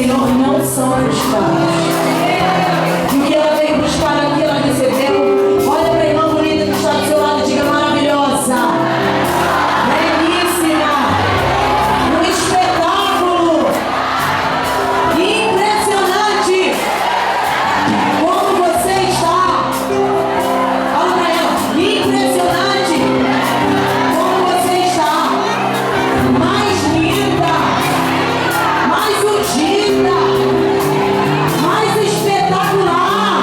Senhor não são buscados. E o que ela veio buscar aqui, ela recebeu. Olha para a irmã bonita que está do seu lado e diga: maravilhosa, belíssima, um espetáculo, impressionante. Como você está? Fala para ela: impressionante. Como você está? Mais linda, mais ungida, mais espetacular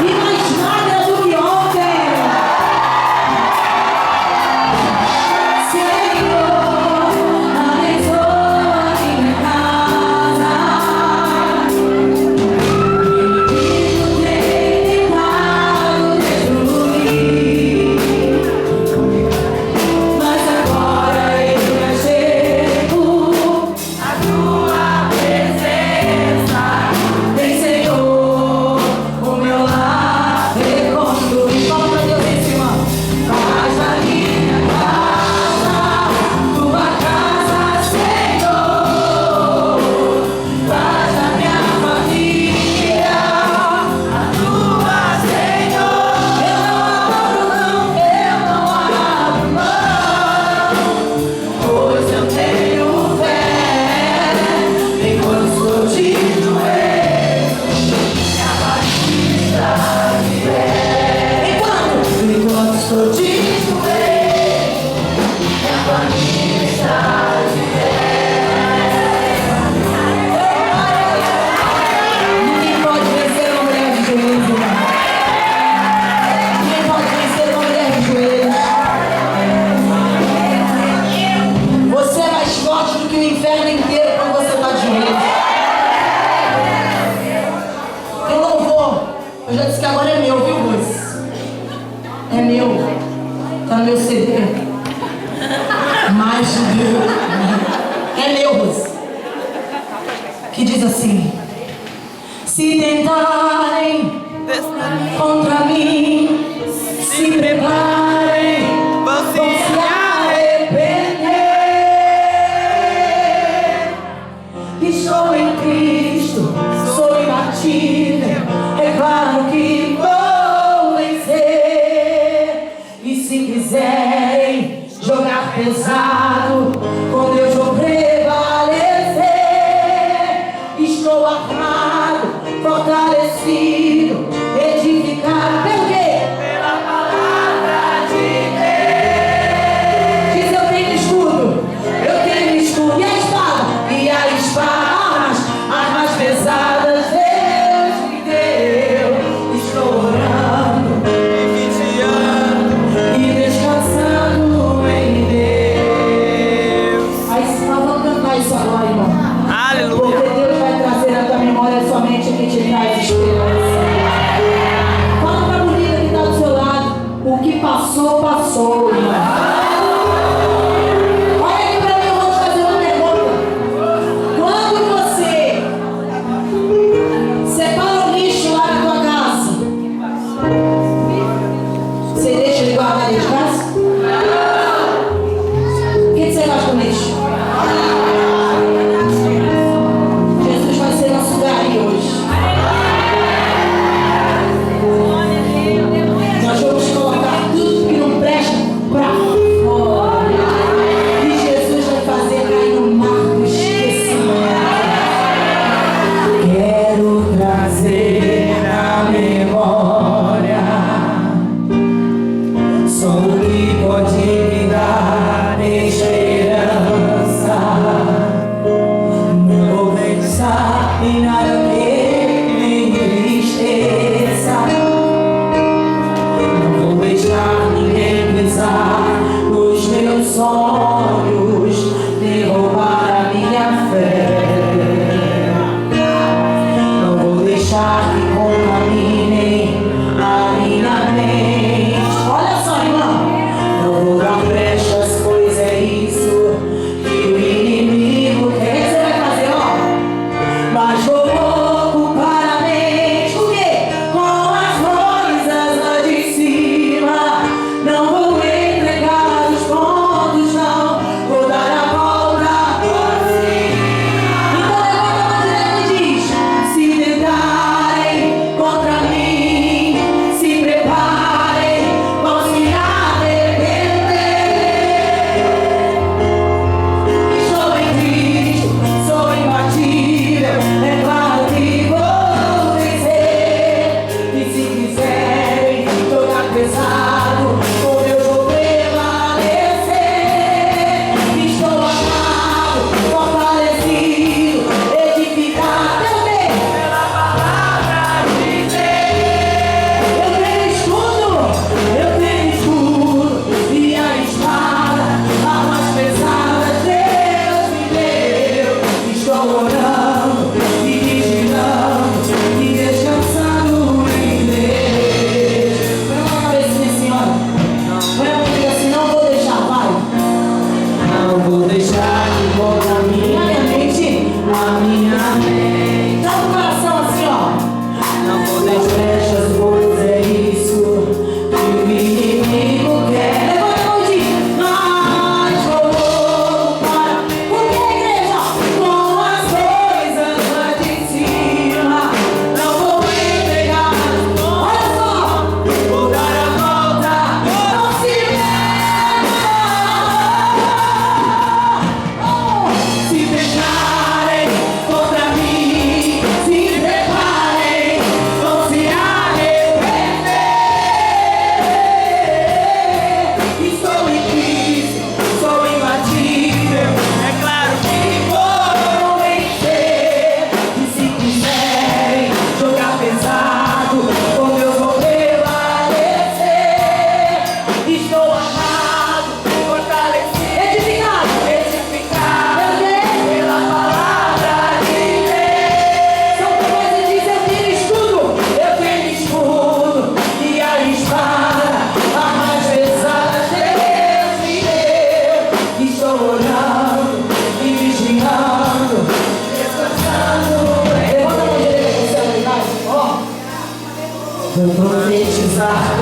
e mais magra do que ontem. Senhor, abençoa minha casa. Inimigo tem tentado destruir, mas agora eu já chego à tua presença. Vem, Senhor, o meu lar reconstruir. Fala pra Deus em cima. Faz a minha casa, tua casa, Senhor. Faz a minha família a tua, Senhor. Eu não abro mão, pois eu tenho fé. Enquanto estou de joelhos, minha família está de pé. Enquanto estou de joelhos, minha família está de pé. Ninguém pode vencer uma mulher de joelhos, irmão. Ninguém pode vencer uma mulher de joelhos. Você é mais forte do que o inferno inteiro quando você está de joelhos. Eu não vou. Eu já disse que agora é meu, viu, Rose? É meu. Tá no meu CD. Mais de Deus. É meu, Rose. Que diz assim: se tentarem contra mim, se preparem, vão se arrepender. Estou em Cristo, sou imbatível, é claro que vou vencer. E se quiserem jogar pesado, com Deus vou prevalecer. Estou armado, fortalecido, edificado pelo quê? Pela palavra de Deus. Diz: eu tenho escudo, e a espada, armas pesadas Deus me deu. Estou orando, vigiando e descansando em Deus. Aí vamos cantar isso agora, irmão. Aleluia. Porque Deus vai trazer na tua memória somente o que te traz esperança. Fala pra bonita que está do seu lado: o que passou, passou, irmão. Olha aqui pra mim, eu vou te fazer uma pergunta. Quando você separa o lixo lá na tua casa, você deixa ele guardar dentro de casa? O que você faz com o lixo?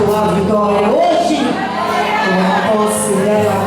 tua vitória hoje. Toma posse dela.